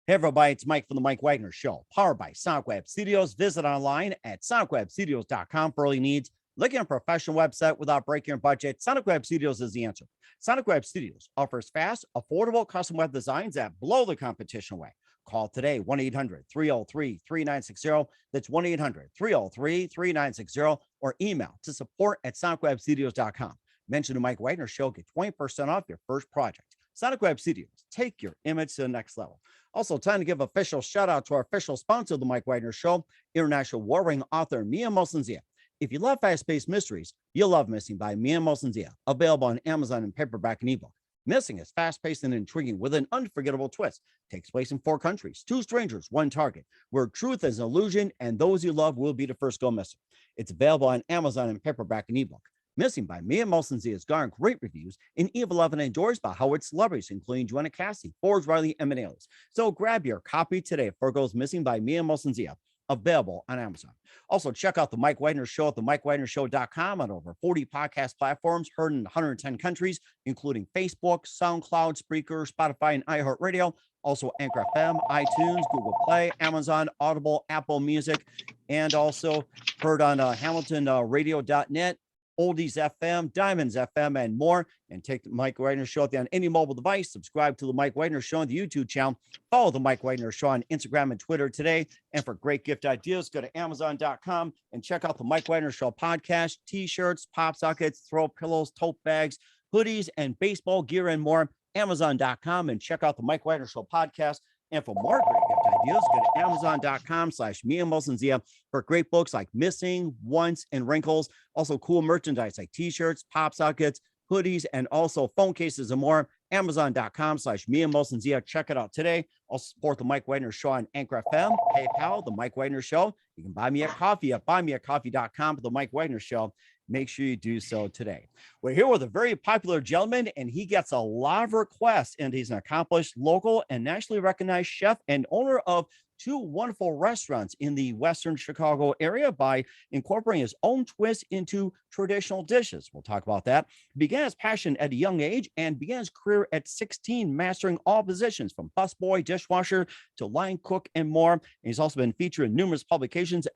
Hey, everybody, it's Mike from the Mike Wagner Show, powered by SonicWeb Studios. Visit online at sonicwebstudios.com for all your needs. Looking at a professional website without breaking your budget, SonicWeb Studios is the answer. SonicWeb Studios offers fast, affordable custom web designs that blow the competition away. Call today, 1-800-303-3960. That's 1-800-303-3960, or email to support@sonicwebstudios.com. Mention the Mike Wagner Show, get 20% off your first project. SonicWeb Studios, take your image to the next level. Also, time to give official shout out to our official sponsor of the Mike Wagner Show, international warring author Mia Mosensia. If you love fast-paced mysteries, you'll love Missing by Mia Mosensia, available on Amazon in paperback and ebook. Missing is fast-paced and intriguing with an unforgettable twist. Takes place in 4 countries, 2 strangers, 1 target, where truth is an illusion and those you love will be the first go missing. It's available on Amazon in paperback and ebook. Missing by Mia Mosensia has garnered great reviews, and Eve 11 enjoys by Howard celebrities, including Joanna Cassie, Forbes Riley, and Alias. So grab your copy today for Goes Missing by Mia Mosensia, available on Amazon. Also, check out the Mike Wagner Show at themikewagnershow.com on over 40 podcast platforms, heard in 110 countries, including Facebook, SoundCloud, Spreaker, Spotify, and iHeartRadio. Also, Anchor FM, iTunes, Google Play, Amazon, Audible, Apple Music, and also heard on HamiltonRadio.net. Oldies FM, Diamonds FM, and more. And take the Mike Wagner Show on any mobile device. Subscribe to the Mike Wagner Show on the YouTube channel. Follow the Mike Wagner Show on Instagram and Twitter today. And for great gift ideas, go to Amazon.com and check out the Mike Wagner Show podcast, t-shirts, pop sockets, throw pillows, tote bags, hoodies, and baseball gear and more. Amazon.com and check out the Mike Wagner Show podcast. And for more great gift ideas, go to Amazon.com/Mia Mosensia for great books like Missing, Once, and Wrinkles. Also cool merchandise like t-shirts, pop sockets, hoodies, and also phone cases and more. Amazon.com/Mia Mosensia. Check it out today. Also support the Mike Wagner Show on Anchor FM, PayPal, the Mike Wagner Show. You can buy me a coffee at buymeacoffee.com for the Mike Wagner Show. Make sure you do so today. We're here with a very popular gentleman, and he gets a lot of requests, and he's an accomplished local and nationally recognized chef and owner of 2 wonderful restaurants in the Western Chicago area by incorporating his own twist into traditional dishes. We'll talk about that. He began his passion at a young age and began his career at 16, mastering all positions from busboy, dishwasher to line cook and more. And he's also been featured in numerous publications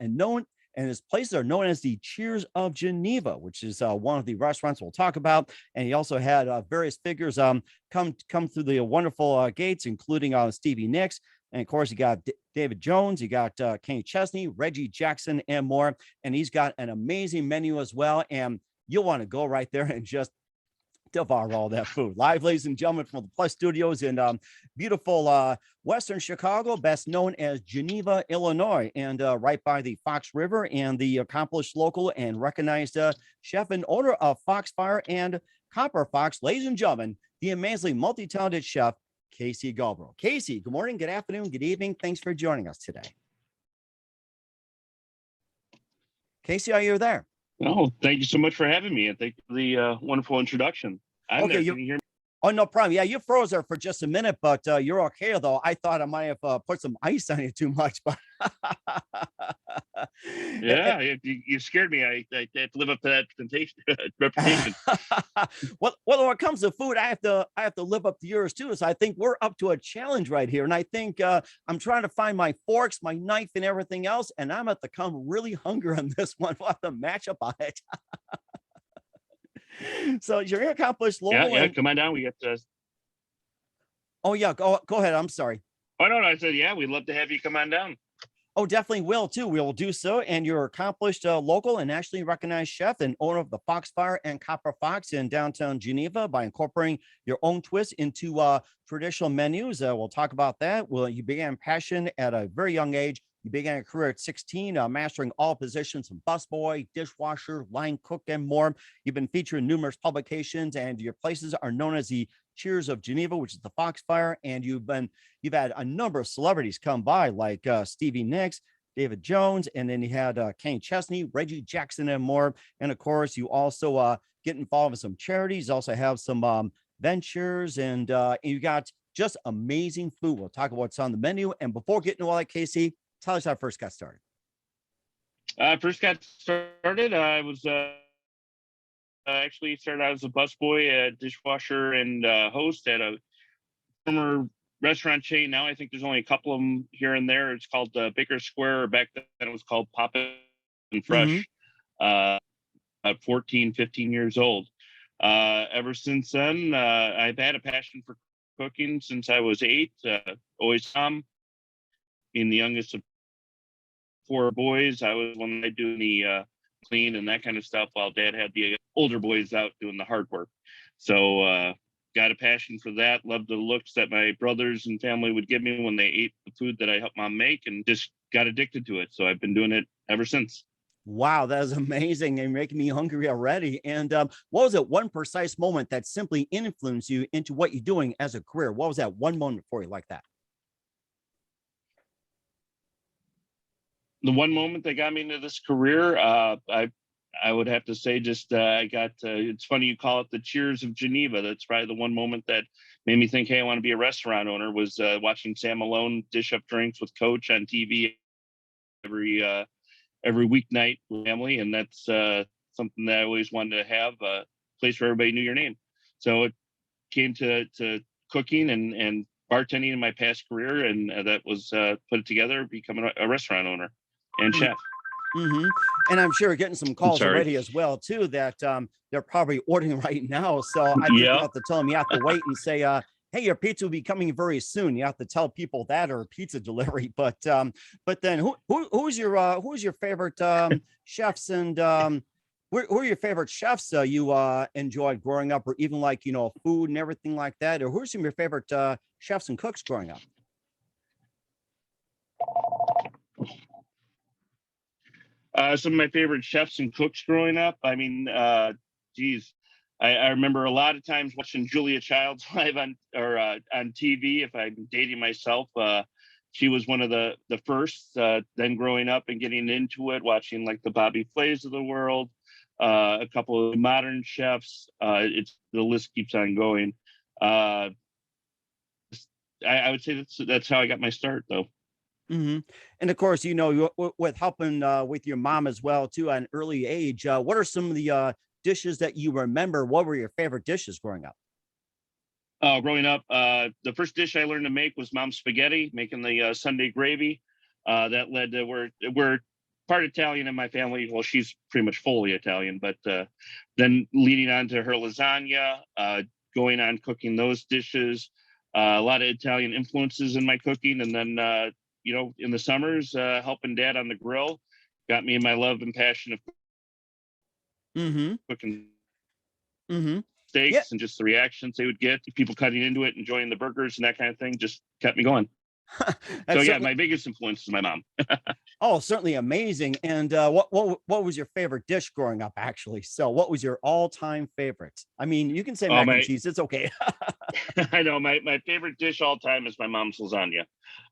and his places are known as the Cheers of Geneva, which is one of the restaurants we'll talk about. And he also had various figures come through the wonderful gates, including Stevie Nicks. And of course, you got David Jones, you got Kenny Chesney, Reggie Jackson, and more. And he's got an amazing menu as well. And you'll want to go right there and just devour all that food. Live, ladies and gentlemen, from the Plus Studios in beautiful Western Chicago, best known as Geneva, Illinois, and right by the Fox River, and the accomplished local and recognized chef and owner of Foxfire and Copper Fox. Ladies and gentlemen, the amazingly multi-talented chef, Casey Gulbro. Casey, good morning, good afternoon, good evening. Thanks for joining us today. Casey, are you there? Oh, thank you so much for having me, and thank you for the wonderful introduction. I'm Okay, there. Can you hear me? Oh, no problem. Yeah, you froze there for just a minute, but you're okay, though. I thought I might have put some ice on you too much, but Yeah, you scared me. I had to live up to that reputation. well, when it comes to food, I have to live up to yours too. So I think we're up to a challenge right here, and I think I'm trying to find my forks, my knife, and everything else, and I'm at to come really hungry on this one. We'll have to match up on it. So you're accomplished local. Yeah, come on down. We got Oh yeah, go ahead. I'm sorry. Oh no, I said yeah, we'd love to have you come on down. Oh, definitely will too. We will do so. And you're accomplished local and nationally recognized chef and owner of the Foxfire and Copper Fox in downtown Geneva by incorporating your own twist into traditional menus. We'll talk about that. Well, you began passion at a very young age. You began a career at 16, mastering all positions from busboy, dishwasher, line cook, and more. You've been featured in numerous publications, and your places are known as the Cheers of Geneva, which is the Foxfire. And you've had a number of celebrities come by, like Stevie Nicks, David Jones, and then you had Kenny Chesney, Reggie Jackson, and more. And of course, you also get involved in some charities. You also have some ventures, and you got just amazing food. We'll talk about what's on the menu. And before getting to all that, Casey, tell us how it first got started. I was actually started out as a busboy, dishwasher, and host at a former restaurant chain now. I think there's only a couple of them here and there. It's called Baker Square, or back then it was called Poppin' Fresh. At 14, 15 years old. Ever since then, I've had a passion for cooking since I was 8. Always being the youngest of 4 boys, I was one that doing the clean and that kind of stuff, while Dad had the older boys out doing the hard work. So got a passion for that. Loved the looks that my brothers and family would give me when they ate the food that I helped Mom make, and just got addicted to it. So I've been doing it ever since. Wow, that is amazing and making me hungry already. And what was it, one precise moment that simply influenced you into what you're doing as a career? What was that one moment for you like that? The one moment that got me into this career, I would have to say just I got, it's funny you call it the Cheers of Geneva. That's probably the one moment that made me think, hey, I want to be a restaurant owner, was watching Sam Malone dish up drinks with Coach on TV every weeknight with family. And that's something that I always wanted to have, a place where everybody knew your name. So it came to cooking and bartending in my past career, and that was put it together, becoming a restaurant owner and chef. Mm-hmm. And I'm sure you're getting some calls already as well too, that they're probably ordering right now. So I think you have to tell them you have to wait and say, hey, your pizza will be coming very soon. You have to tell people that, or pizza delivery. But then who's your favorite chefs, and who are your favorite chefs you enjoyed growing up, or even like, food and everything like that? Or who's some of your favorite chefs and cooks growing up? Some of my favorite chefs and cooks growing up. I mean, geez, I remember a lot of times watching Julia Childs live on TV. If I'm dating myself, she was one of the first. Then growing up and getting into it, watching like the Bobby Flays of the world, a couple of modern chefs. The list keeps on going. I would say that's how I got my start, though. Mm-hmm. And of course, with helping with your mom as well too at an early age, what are some of the dishes that you remember? What were your favorite dishes growing up? Growing up, the first dish I learned to make was mom's spaghetti, making the Sunday gravy. That led to we're part Italian in my family. Well, she's pretty much fully Italian, but then leading on to her lasagna, going on cooking those dishes. A lot of Italian influences in my cooking, and then in the summers, helping Dad on the grill got me in my love and passion of cooking steaks, and just the reactions they would get, people cutting into it, enjoying the burgers and that kind of thing, just kept me going. So yeah, my biggest influence is my mom. Oh, certainly amazing. And what was your favorite dish growing up, actually? So what was your all-time favorite? I mean, you can say mac and cheese, it's okay. I know my favorite dish all time is my mom's lasagna.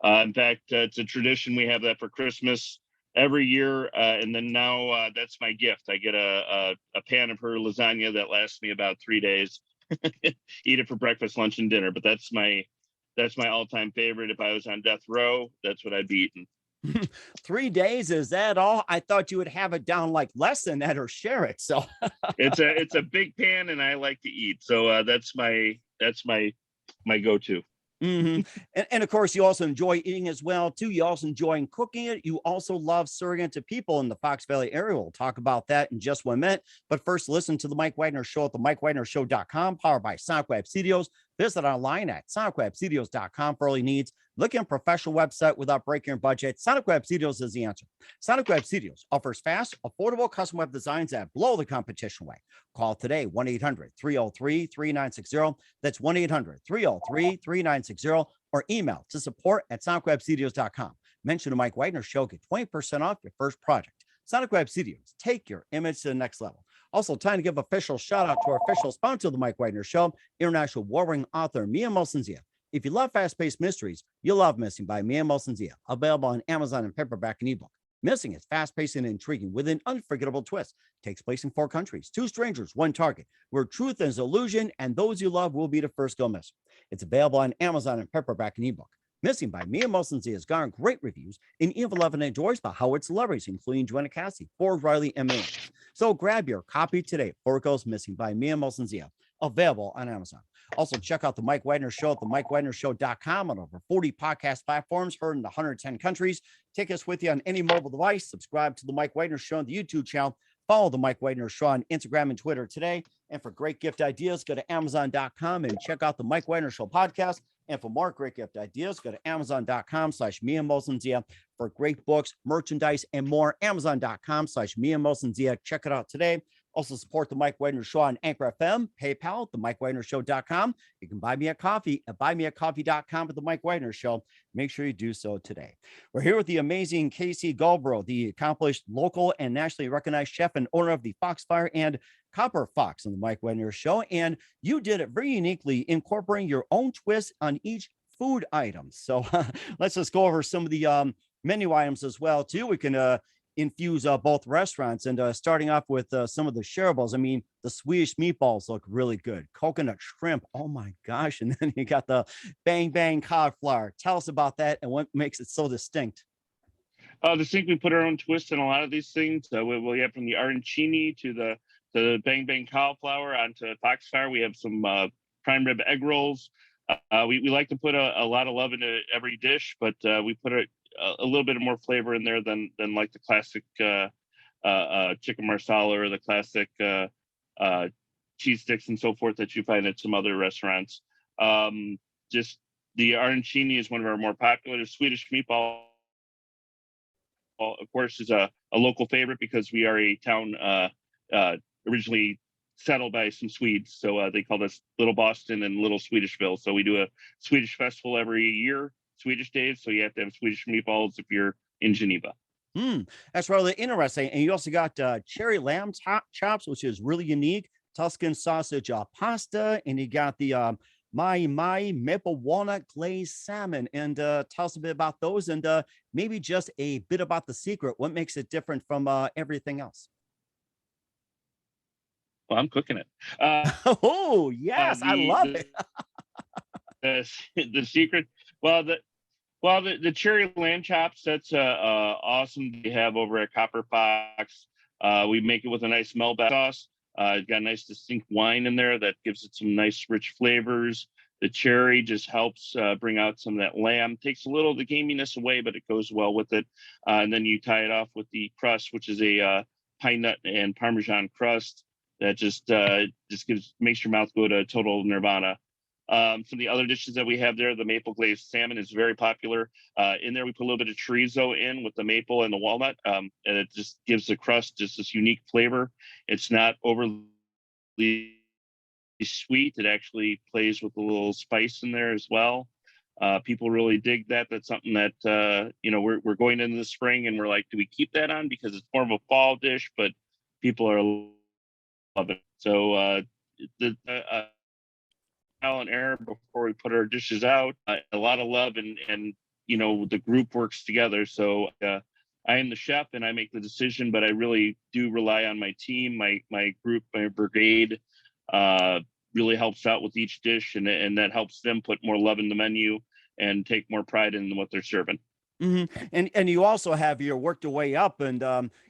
In fact, it's a tradition. We have that for Christmas every year, and then now that's my gift. I get a pan of her lasagna that lasts me about 3 days. Eat it for breakfast, lunch, and dinner. But that's my all-time favorite. If I was on death row, that's what I'd be eating. 3 days, is that all? I thought you would have it down like less than that, or share it. So it's a big pan, and I like to eat. So that's my go-to. And of course, you also enjoy eating as well too. You also enjoy cooking it. You also love serving it to people in the Fox Valley area. We'll talk about that in just 1 minute. But first, listen to the Mike Wagner Show at the MikeWagnerShow.com, powered by Sonic Web Studios. Visit online at SonicWebStudios.com for all your needs. Look at a professional website without breaking your budget. Sonic Web Studios is the answer. Sonic Web Studios offers fast, affordable custom web designs that blow the competition away. Call today, 1-800-303-3960. That's 1-800-303-3960, or email to support@SonicWebStudios.com. Mention the Mike Wagner Show, get 20% off your first project. Sonic Web Studios, take your image to the next level. Also, time to give official shout out to our official sponsor of the Mike Wagner Show, international warring author Mia Mosensia. If you love fast-paced mysteries, you'll love Missing by Mia Mosensia, available on Amazon and paperback and ebook. Missing is fast-paced and intriguing with an unforgettable twist. Takes place in 4 countries, 2 strangers, 1 target, where truth is illusion and those you love will be the first go missing. It's available on Amazon and paperback and ebook. Missing by Mia Mosensia has garnered great reviews, and even loved enjoys by Howard celebrities, including Joanna Cassie, Ford Riley, and millions. So grab your copy today before it goes missing by Mia Mosensia, available on Amazon. Also, check out the Mike Wagner Show at the MikeWagnerShow.com on over 40 podcast platforms, heard in 110 countries. Take us with you on any mobile device. Subscribe to the Mike Wagner Show on the YouTube channel. Follow the Mike Wagner Show on Instagram and Twitter today. And for great gift ideas, go to Amazon.com and check out the Mike Wagner Show podcast. And for more great gift ideas, go to Amazon.com/MiaMosenZia for great books, merchandise, and more. Amazon.com/MiaMosenZia. Check it out today. Also support the Mike Wagner Show on Anchor FM, PayPal, themikewagnershow.com. You can buy me a coffee at buymeacoffee.com at the Mike Wagner Show. Make sure you do so today. We're here with the amazing Casey Gulbro, the accomplished local and nationally recognized chef and owner of the Foxfire and Copper Fox on the Mike Wagner Show. And you did it very uniquely, incorporating your own twist on each food item. So let's just go over some of the menu items as well, too. We can infuse both restaurants, and starting off with some of the shareables. I mean, the Swedish meatballs look really good. Coconut shrimp, oh my gosh. And then you got the bang bang cauliflower. Tell us about that and what makes it so distinct. Distinct, we put our own twist on a lot of these things. We have from the arancini to the bang bang cauliflower onto Foxfire. We have some prime rib egg rolls. We like to put a lot of love into every dish, but we put a little bit more flavor in there than like the classic chicken marsala or the classic cheese sticks and so forth that you find at some other restaurants. Just the arancini is one of our more popular. Swedish meatball, of course, is a local favorite because we are a town originally settled by some Swedes. So they called us Little Boston and Little Swedishville. So we do a Swedish festival every year, Swedish days. So you have to have Swedish meatballs if you're in Geneva. That's really interesting. And you also got cherry lamb chops, which is really unique. Tuscan sausage pasta, and you got the Mahi Mahi maple walnut glazed salmon. And tell us a bit about those, and maybe just a bit about the secret. What makes it different from everything else? Well, I'm cooking it. Oh yes, I love it. The secret. Well, the cherry lamb chops, that's awesome to have over at Copper Fox. We make it with a nice Melba sauce. It's got a nice distinct wine in there that gives it some nice rich flavors. The cherry just helps bring out some of that lamb. Takes a little of the gaminess away, but it goes well with it. And then you tie it off with the crust, which is a pine nut and Parmesan crust that just makes your mouth go to total nirvana. Some of the other dishes that we have there, the maple glazed salmon is very popular. In there, we put a little bit of chorizo in with the maple and the walnut, and it just gives the crust just this unique flavor. It's not overly sweet. It actually plays with a little spice in there as well. People really dig that. That's something that we're going into the spring, and we're like, do we keep that on because it's more of a fall dish? But people are loving it. So the trial and error before we put our dishes out. A lot of love, and the group works together. So I am the chef and I make the decision, but I really do rely on my team, my group, my brigade. Really helps out with each dish, and that helps them put more love in the menu and take more pride in what they're serving. And you also have your worked your way up, and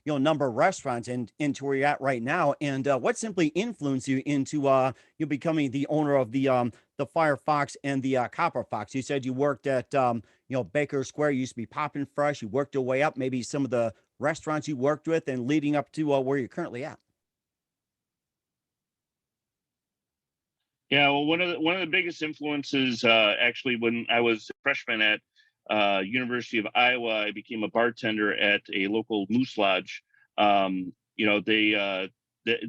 number of restaurants and into where you're at right now. And what simply influenced you into you becoming the owner of the Firefox and the Copper Fox? You said you worked at Baker Square. You used to be Poppin' Fresh. You worked your way up. Maybe some of the restaurants you worked with, and leading up to where you're currently at. Yeah, well, one of the biggest influences, actually, when I was a freshman at University of Iowa, I became a bartender at a local moose lodge. They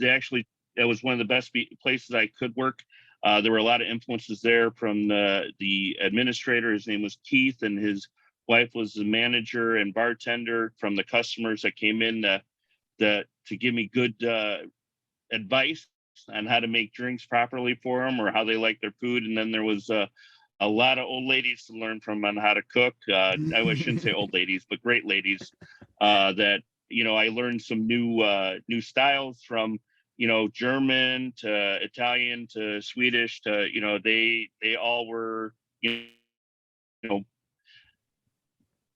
actually, that was one of the best places I could work. There were a lot of influences there from the administrator. His name was Keith, and his wife was the manager and bartender. From the customers that came in to give me good advice on how to make drinks properly for them or how they like their food. And then there was a lot of old ladies to learn from on how to cook. I shouldn't say old ladies, but great ladies that, I learned some new styles from, German to Italian to Swedish to, they all were,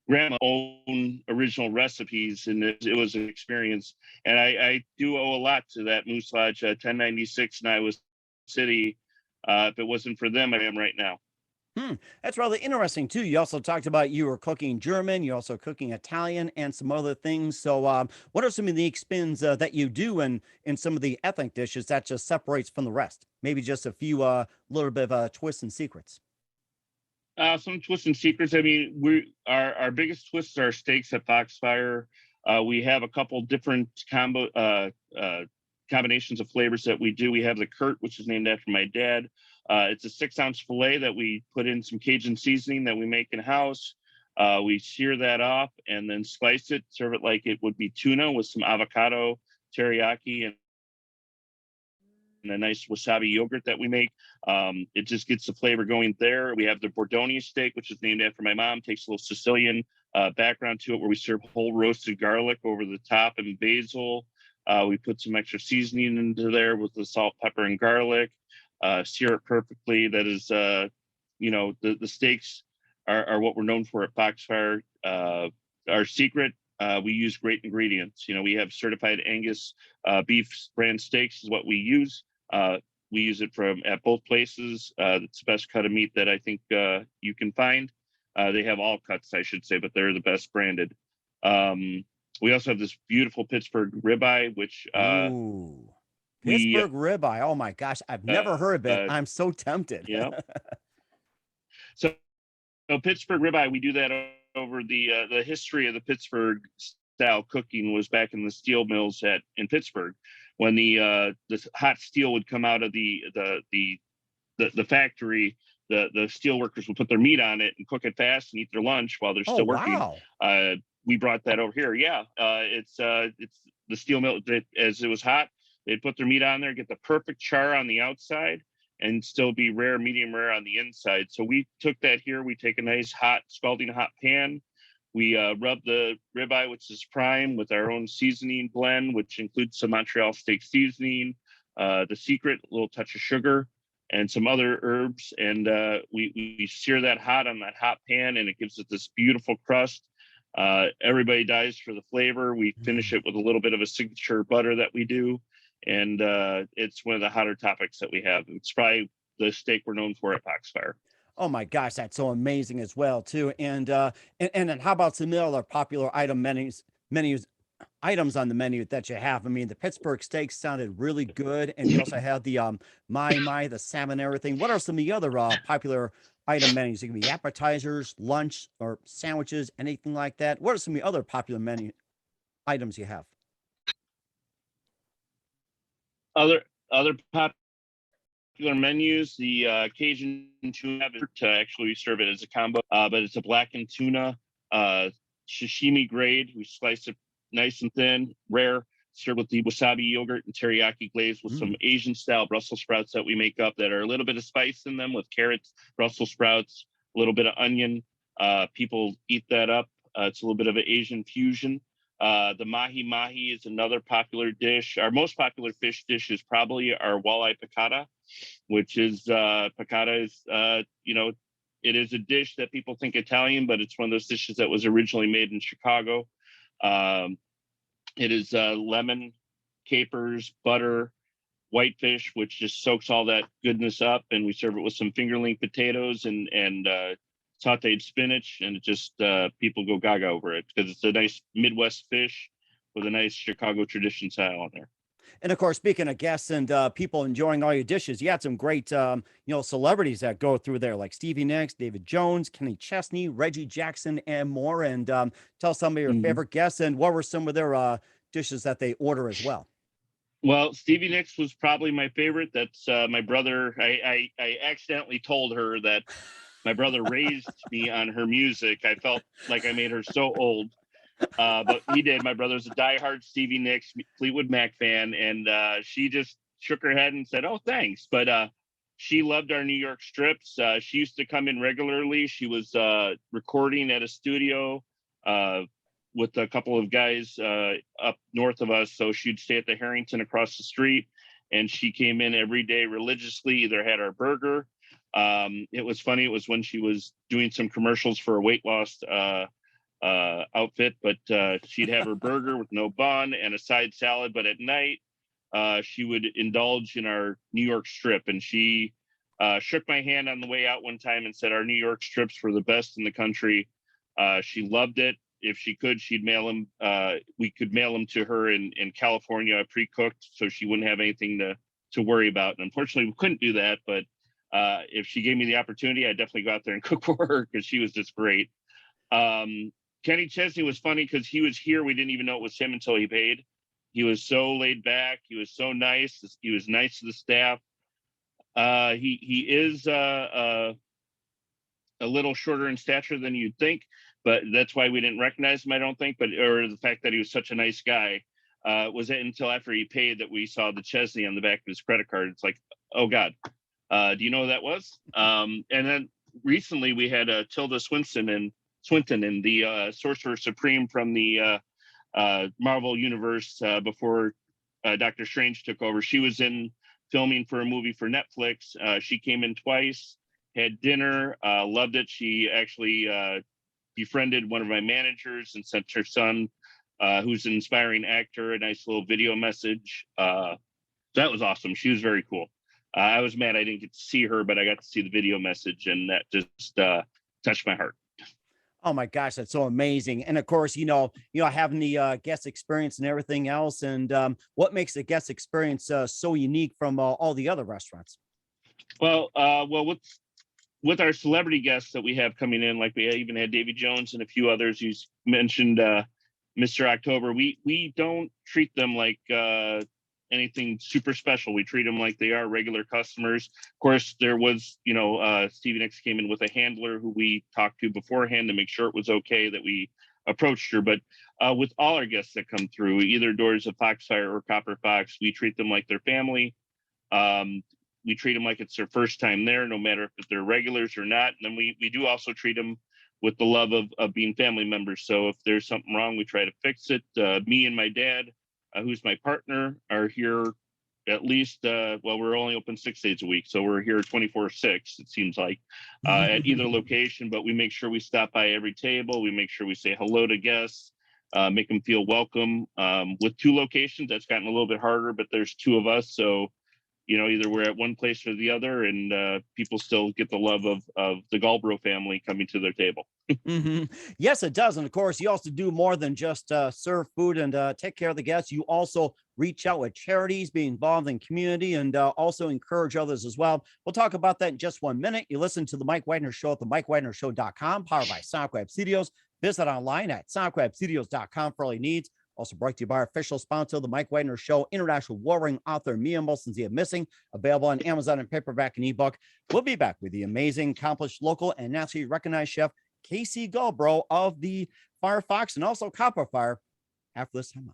grandma's own original recipes, and it was an experience. And I do owe a lot to that Moose Lodge, 1096 in Iowa City. If it wasn't for them, I am right now. That's rather interesting too. You also talked about you were cooking German, you're also cooking Italian and some other things. So, what are some of the unique spins that you do in some of the ethnic dishes that just separates from the rest? Maybe just a few little bit of twists and secrets. Some twists and secrets. I mean, our biggest twists are steaks at Foxfire. We have a couple different combinations of flavors that we do. We have the Kurt, which is named after my dad. It's a 6-ounce filet that we put in some Cajun seasoning that we make in house. We sear that off and then slice it, serve it like it would be tuna with some avocado, teriyaki, and a nice wasabi yogurt that we make. It just gets the flavor going there. We have the Bordonia Steak, which is named after my mom, takes a little Sicilian background to it, where we serve whole roasted garlic over the top and basil. We put some extra seasoning into there with the salt, pepper, and garlic. Sear it perfectly. That is, the steaks are what we're known for at Foxfire. Our secret, we use great ingredients. We have certified Angus beef brand steaks is what we use. We use it at both places. It's the best cut of meat that I think you can find. They have all cuts, I should say, but they're the best branded. We also have this beautiful Pittsburgh Rib Eye, which Ooh, Pittsburgh Rib Eye. Oh my gosh, I've never heard of it. I'm so tempted. Yeah. So Pittsburgh Rib Eye, we do that over the history of the Pittsburgh style cooking was back in the steel mills in Pittsburgh, when the hot steel would come out of the factory. The steel workers would put their meat on it and cook it fast and eat their lunch while they're still working. Wow. We brought that over here. Yeah, it's the steel mill. As it was hot, they'd put their meat on there, get the perfect char on the outside, and still be rare, medium rare on the inside. So we took that here. We take a nice hot, scalding hot pan. We rub the ribeye, which is prime, with our own seasoning blend, which includes some Montreal steak seasoning, the secret, a little touch of sugar, and some other herbs. And we sear that hot on that hot pan, and it gives it this beautiful crust. Everybody dies for the flavor. We finish it with a little bit of a signature butter that we do. And it's one of the hotter topics that we have. It's probably the steak we're known for at Foxfire. Oh my gosh, that's so amazing as well too. And then how about some other popular items on the menu that you have? I mean, the Pittsburgh steak sounded really good, and you also have the Mahi Mahi, the salmon, everything. What are some of the other popular item menus? It can be appetizers, lunch, or sandwiches, anything like that. What are some of the other popular menu items you have? Other popular menus, the Cajun tuna, to actually serve it as a combo, but it's a blackened tuna, sashimi grade. We slice it nice and thin, rare, served with the wasabi yogurt and teriyaki glaze with some Asian style Brussels sprouts that we make up that are a little bit of spice in them, with carrots, Brussels sprouts, a little bit of onion. People eat that up. It's a little bit of an Asian fusion. The Mahi Mahi is another popular dish. Our most popular fish dish is probably our walleye piccata, which is piccata is, it is a dish that people think Italian, but it's one of those dishes that was originally made in Chicago. It is lemon, capers, butter, whitefish, which just soaks all that goodness up, and we serve it with some fingerling potatoes and sauteed spinach, and it just people go gaga over it because it's a nice Midwest fish with a nice Chicago tradition style on there. And of course, speaking of guests and people enjoying all your dishes, you had some great, celebrities that go through there, like Stevie Nicks, David Jones, Kenny Chesney, Reggie Jackson, and more. And tell some of your favorite guests and what were some of their dishes that they order as well. Well, Stevie Nicks was probably my favorite. That's my brother. I accidentally told her that my brother raised me on her music. I felt like I made her so old. But he did. My brother's a diehard Stevie Nicks, Fleetwood Mac fan, and she just shook her head and said, "Oh, thanks." But she loved our New York strips. She used to come in regularly. She was recording at a studio with a couple of guys up north of us. So she'd stay at the Harrington across the street, and she came in every day religiously. Either had our burger. It was funny. It was when she was doing some commercials for a weight loss outfit, but she'd have her burger with no bun and a side salad. But at night, she would indulge in our New York strip, and she shook my hand on the way out one time and said our New York strips were the best in the country. She loved it. If she could, she'd mail them. We could mail them to her in California pre-cooked, so she wouldn't have anything to worry about. And unfortunately, we couldn't do that. But if she gave me the opportunity, I'd definitely go out there and cook for her because she was just great. Kenny Chesney was funny because he was here. We didn't even know it was him until he paid. He was so laid back. He was so nice. He was nice to the staff. He is a little shorter in stature than you'd think, but that's why we didn't recognize him, I don't think. But or the fact that he was such a nice guy. Was it until after he paid that we saw the Chesney on the back of his credit card? It's like, oh God, do you know who that was? And then recently we had Tilda Swinton in the Sorcerer Supreme from the Marvel Universe before Doctor Strange took over. She was in filming for a movie for Netflix. She came in twice, had dinner, loved it. She actually befriended one of my managers and sent her son, who's an inspiring actor, a nice little video message. That was awesome. She was very cool. I was mad I didn't get to see her, but I got to see the video message, and that just touched my heart. Oh my gosh, that's so amazing. And of course, having the guest experience and everything else. And what makes the guest experience so unique from all the other restaurants? Well, with our celebrity guests that we have coming in, like we even had Davy Jones and a few others. You mentioned Mr. October. We don't treat them like anything super special. We treat them like they are regular customers. Of course, there was, Stevie Nicks came in with a handler who we talked to beforehand to make sure it was okay that we approached her. But with all our guests that come through, either doors of Foxfire or Copper Fox, we treat them like their family. We treat them like it's their first time there, no matter if they're regulars or not. And then we do also treat them with the love of being family members. So if there's something wrong, we try to fix it. Me and my dad, who's my partner, are here at least, we're only open 6 days a week. So we're here 24/6, it seems like, at either location. But we make sure we stop by every table. We make sure we say hello to guests, make them feel welcome. With 2 locations, that's gotten a little bit harder, but there's 2 of us. So either we're at one place or the other, and people still get the love of the Gulbro family coming to their table. Yes, it does. And of course, you also do more than just serve food and take care of the guests. You also reach out with charities, be involved in community, and also encourage others as well. We'll talk about that in just 1 minute. You listen to the Mike Wagner Show at the MikeWagnerShow.com, powered by Sonic Web Studios. Visit online at SonicWebStudios.com for all your needs. Also brought to you by our official sponsor, the Mike Wagner Show, international warring author Mia Molson's Missing, available on Amazon and paperback and ebook. We'll be back with the amazing, accomplished local and nationally recognized chef Casey Gulbro of the Firefox and also Copper Fire after this time.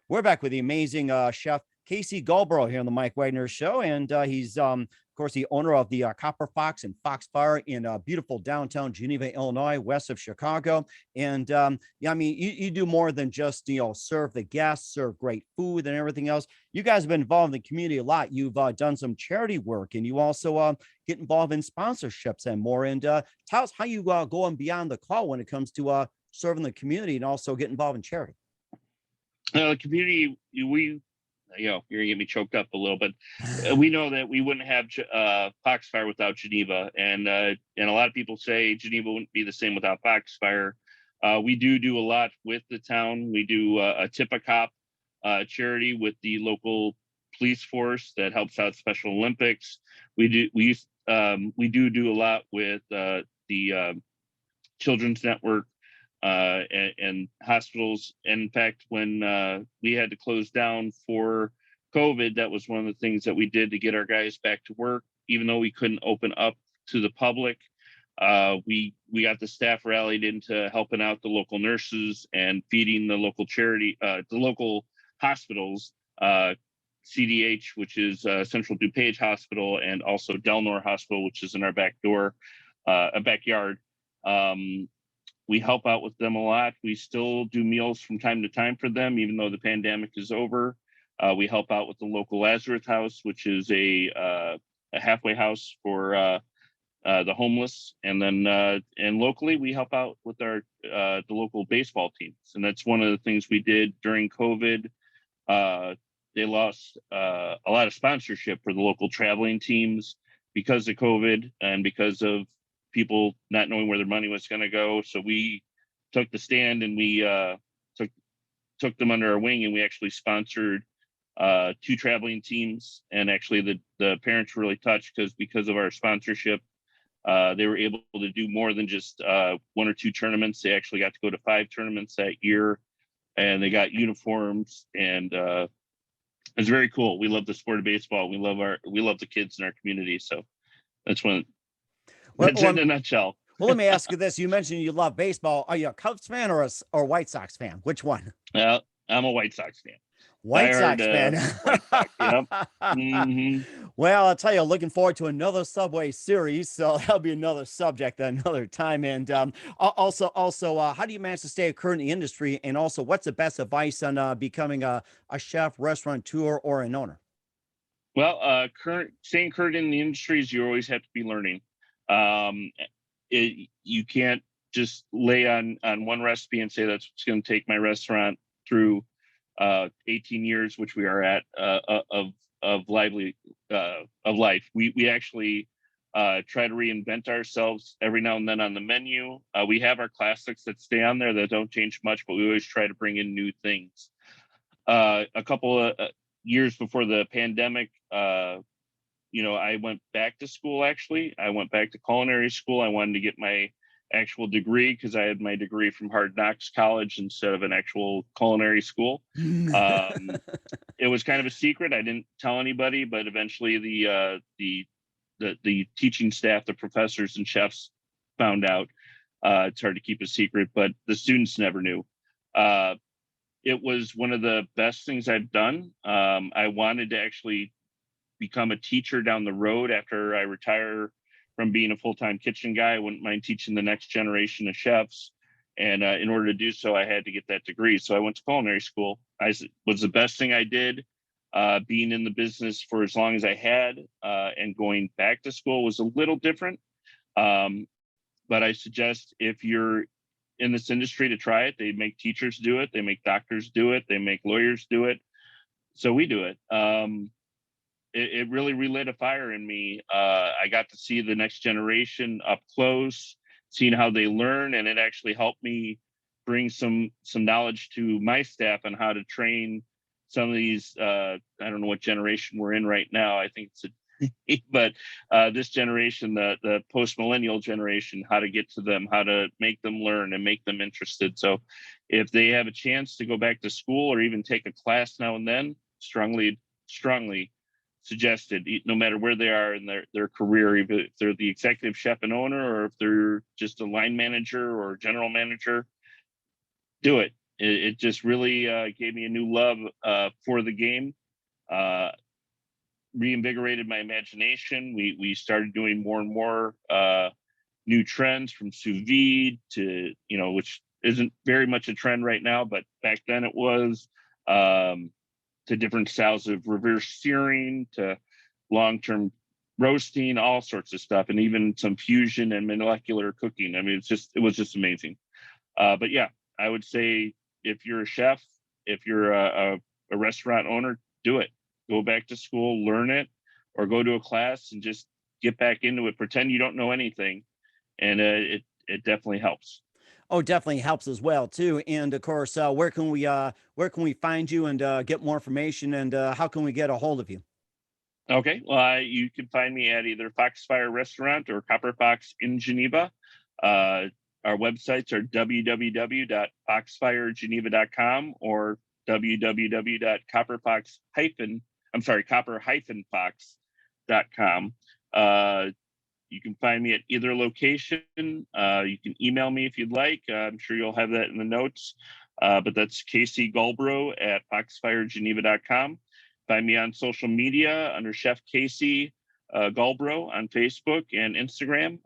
We're back with the amazing chef Casey Gulbro here on the Mike Wagner Show, and he's of course the owner of the Copper Fox and Foxfire in beautiful downtown Geneva, Illinois, west of Chicago. And you do more than just serve the guests, serve great food and everything else. You guys have been involved in the community a lot. You've done some charity work, and you also get involved in sponsorships and more. And tell us how you go on beyond the call when it comes to serving the community and also get involved in charity. The community, you're gonna get me choked up a little, but we know that we wouldn't have Foxfire without Geneva, and a lot of people say Geneva wouldn't be the same without Foxfire. We do a lot with the town. We do a Tip a Cop charity with the local police force that helps out Special Olympics. We do a lot with the Children's Network. And hospitals. And in fact, when we had to close down for COVID, that was one of the things that we did to get our guys back to work, even though we couldn't open up to the public. We got the staff rallied into helping out the local nurses and feeding the local charity, the local hospitals, CDH, which is Central DuPage Hospital, and also Delnor Hospital, which is in our backyard. We help out with them a lot. We still do meals from time to time for them, even though the pandemic is over. We help out with the local Lazarus House, which is a halfway house for the homeless. And then and locally, we help out with the local baseball teams. And that's one of the things we did during COVID. They lost a lot of sponsorship for the local traveling teams. because of COVID and because of people not knowing where their money was going to go. So we took the stand and we took them under our wing, and we actually sponsored 2 traveling teams. And actually the parents were really touched because of our sponsorship, they were able to do more than just 1 or 2 tournaments. They actually got to go to 5 tournaments that year, and they got uniforms, and it's very cool. We love the sport of baseball. We love the kids in our community. So that's that's in a nutshell. Well, let me ask you this. You mentioned you love baseball. Are you a Cubs fan or a White Sox fan? Which one? I'm a White Sox fan. White Sox fan. White Sox, yep. Mm-hmm. Well, I'll tell you, looking forward to another Subway series. So that'll be another subject another time. And also, how do you manage to stay current in the industry? And also, what's the best advice on becoming a chef, restaurateur, or an owner? Well, staying current in the industry is you always have to be learning. You can't just lay on one recipe and say that's what's going to take my restaurant through 18 years, which we are at, of life. We actually try to reinvent ourselves every now and then on the menu. We have our classics that stay on there that don't change much, but we always try to bring in new things. A couple of years before the pandemic, I went back to school. Actually, I went back to culinary school. I wanted to get my actual degree because I had my degree from Hard Knocks College instead of an actual culinary school. It was kind of a secret. I didn't tell anybody, but eventually the teaching staff, the professors and chefs found out. It's hard to keep a secret, but the students never knew. It was one of the best things I've done. I wanted to actually become a teacher down the road after I retire from being a full-time kitchen guy. I wouldn't mind teaching the next generation of chefs. And in order to do so, I had to get that degree. So I went to culinary school. Was the best thing I did. Being in the business for as long as I had, and going back to school was a little different. But I suggest if you're in this industry to try it. They make teachers do it. They make doctors do it. They make lawyers do it. So we do it. It really relit a fire in me. I got to see the next generation up close, seeing how they learn, and it actually helped me bring some knowledge to my staff on how to train some of these. I don't know what generation we're in right now. I think it's but this generation, the post-millennial generation, how to get to them, how to make them learn and make them interested. So if they have a chance to go back to school or even take a class now and then, strongly suggested, no matter where they are in their career, even if they're the executive chef and owner, or if they're just a line manager or general manager, do it. It just really gave me a new love for the game. Reinvigorated my imagination. We started doing more and more new trends, from sous vide to, which isn't very much a trend right now, but back then it was, to different styles of reverse searing, to long-term roasting, all sorts of stuff, and even some fusion and molecular cooking. I mean, it was just amazing. But yeah, I would say if you're a chef, if you're a restaurant owner, do it. Go back to school, learn it, or go to a class and just get back into it. Pretend you don't know anything, and it definitely helps. Oh, definitely helps as well too. And of course, where can we find you and get more information, and how can we get a hold of you? Okay, well, you can find me at either Foxfire Restaurant or Copper Fox in Geneva. Our websites are www.foxfiregeneva.com or copper-fox.com. You can find me at either location. You can email me if you'd like. I'm sure you'll have that in the notes. But that's Casey Gulbro at foxfiregeneva.com. Find me on social media under Chef Casey Gulbro on Facebook and Instagram,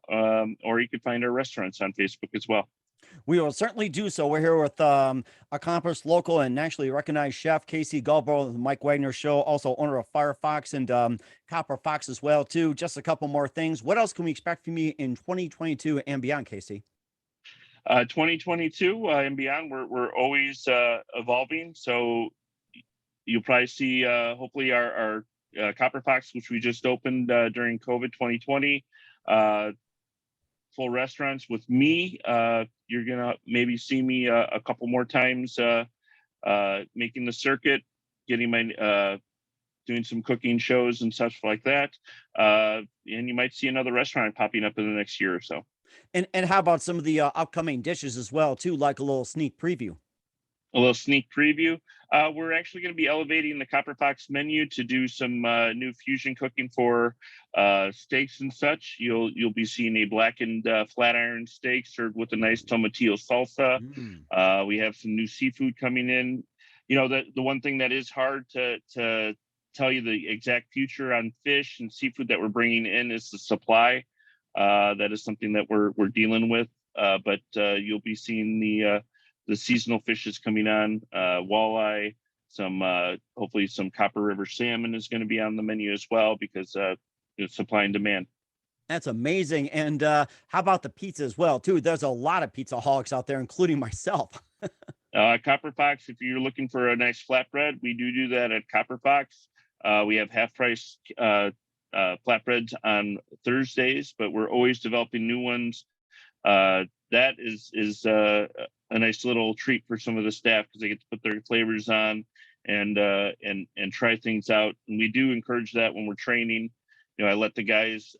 or you can find our restaurants on Facebook as well. We will certainly do so. We're here with accomplished local and nationally recognized chef Casey Gulbro, the Mike Wagner Show, also owner of Firefox and Copper Fox as well too. Just a couple more things. What else can we expect from you in 2022 and beyond, Casey? 2022 and beyond, we're always evolving. So you'll probably see hopefully our Copper Fox, which we just opened during COVID 2020. Full restaurants with me. You're gonna maybe see me a couple more times making the circuit, getting my doing some cooking shows and such like that. And you might see another restaurant popping up in the next year or so. And how about some of the upcoming dishes as well, too, like a little sneak preview? A little sneak preview. We're actually going to be elevating the Copper Fox menu to do some new fusion cooking for steaks and such. You'll be seeing a blackened flat iron steak served with a nice tomatillo salsa. We have some new seafood coming in. You know, the one thing that is hard to tell you the exact future on fish and seafood that we're bringing in is the supply. That is something that we're dealing with. But you'll be seeing the seasonal fishes coming on, walleye, some hopefully some Copper River salmon is going to be on the menu as well because it's supply and demand. That's amazing. And how about the pizza as well, too? There's a lot of pizza holics out there, including myself. Copper Fox, if you're looking for a nice flatbread, we do that at Copper Fox. We have half price flatbreads on Thursdays, but we're always developing new ones. That is a nice little treat for some of the staff because they get to put their flavors on and try things out. And we do encourage that when we're training. You know, I let the guys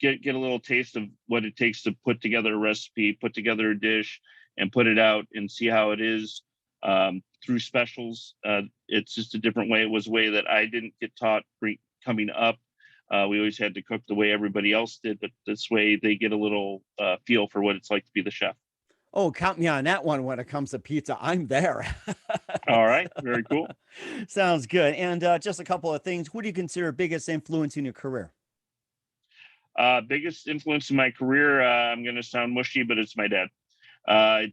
get a little taste of what it takes to put together a recipe, put together a dish, and put it out and see how it is through specials. It's just a different way. It was a way that I didn't get taught coming up. We always had to cook the way everybody else did, but this way they get a little feel for what it's like to be the chef. Oh, count me on that one when it comes to pizza. I'm there. All right. Very cool. Sounds good. And just a couple of things. Who do you consider biggest influence in your career? Biggest influence in my career, I'm going to sound mushy, but it's my dad.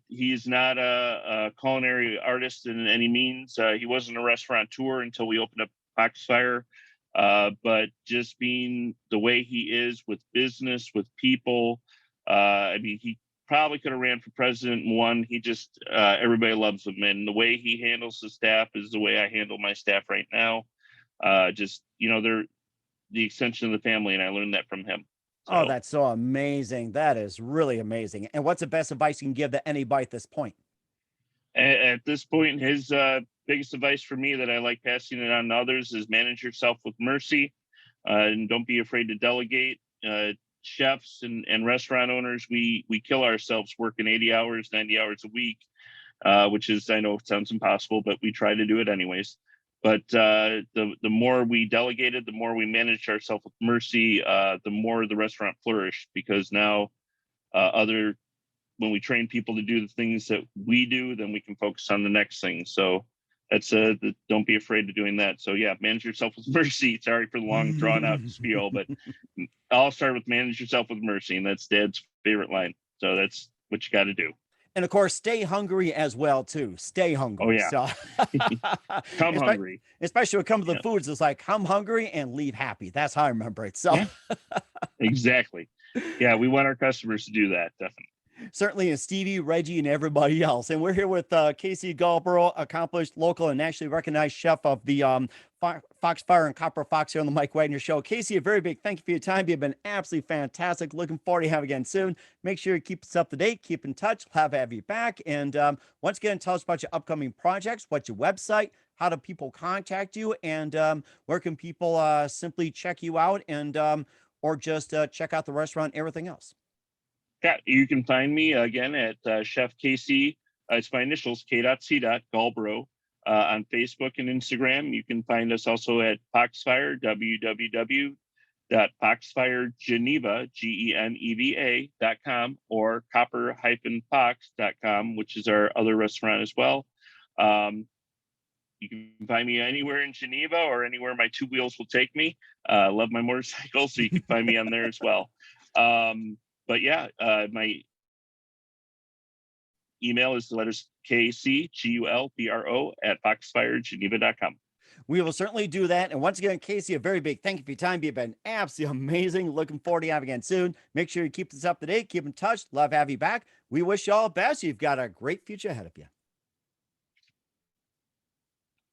He's not a culinary artist in any means. He wasn't a restaurateur until we opened up Foxfire. But just being the way he is with business, with people, I mean, he probably could have ran for president and won. He just, everybody loves him. And the way he handles the staff is the way I handle my staff right now. Just, you know, they're the extension of the family, and I learned that from him. So, Oh, that's so amazing. That is really amazing. And what's the best advice you can give to anybody at this point? at this point, his biggest advice for me that I like passing it on to others is manage yourself with mercy, and don't be afraid to delegate. Chefs and restaurant owners, we kill ourselves working 80 hours, 90 hours a week, which is, I know it sounds impossible, but we try to do it anyways. But the more we delegated, the more we managed ourselves with mercy, the more the restaurant flourished, because now when we train people to do the things that we do, then we can focus on the next thing. So that's don't be afraid of doing that. So yeah, manage yourself with mercy. Sorry for the long drawn out spiel, but I'll start with manage yourself with mercy. And that's Dad's favorite line. So that's what you got to do. And of course, stay hungry as well, too. Stay hungry. Oh, yeah. So, Come hungry. Especially when it comes to the foods, it's like, come hungry and leave happy. That's how I remember it. So, yeah. Exactly. Yeah, we want our customers to do that, definitely. Certainly, and Stevie, Reggie, and everybody else. And we're here with Casey Gulbro, accomplished local and nationally recognized chef of the Foxfire and Copper Fox here on the Mike Wagner Show. Casey, a very big thank you for your time. You've been absolutely fantastic. Looking forward to having you again soon. Make sure you keep us up to date, keep in touch. We'll have you back. And once again, tell us about your upcoming projects. What's your website? How do people contact you? And where can people simply check you out and or just check out the restaurant, everything else? Yeah, you can find me again at Chef Casey. It's my initials, K.C. Gulbro, on Facebook and Instagram. You can find us also at Foxfire, www.foxfiregeneva, GENEVA.com, or copper-fox.com, which is our other restaurant as well. You can find me anywhere in Geneva or anywhere my two wheels will take me. Love my motorcycle, so you can find me on there as well. But yeah, my email is the letters KCGULBRO at foxfiregeneva.com. We will certainly do that. And once again, Casey, a very big thank you for your time. You've been absolutely amazing. Looking forward to having you again soon. Make sure you keep this up to date. Keep in touch. Love to have you back. We wish you all the best. You've got a great future ahead of you.